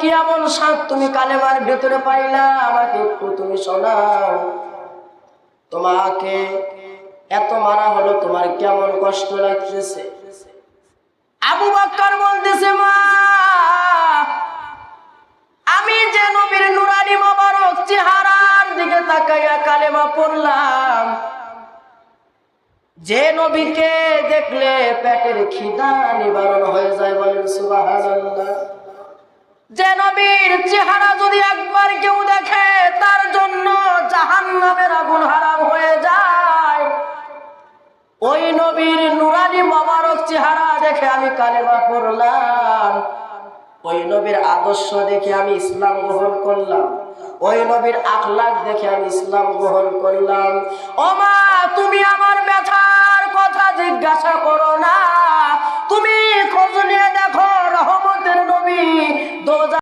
কি এমন স্বাদ তুমি কালেমার ভেতরে পাইলা, আমাকে একটু তুমি শোনাও। তোমাকে এত মারা হলো, তোমার কেমন কষ্ট লাগতেছে? আবু বকর বলতেছে, মা আমি যে নবীর নুরানি মোবারক চেহারার দিকে তাকাইয়া কালেমা পড়লাম, যে নবীকে দেখলে পেটের খিদা নিবারণ হয়ে যায়, বলেন সুবহানাল্লাহ। যে নবীর চেহারা যদি একবার কেউ দেখে তার জন্য জাহান্নামের আগুন হারাম হয়ে যায়, ওই নবীর নুরানি মোবারক চেহারা দেখে আমি কালেমা পড়লাম, ওই নবীর আদর্শ দেখে আমি ইসলাম গ্রহণ করলাম, ওই নবীর আখলাক দেখে আমি ইসলাম গ্রহণ করলাম। ও মা, তুমি আমার ব্যথার কথা জিজ্ঞাসা করো না, তুমি খোঁজ নিয়ে দেখো রহমতের নবী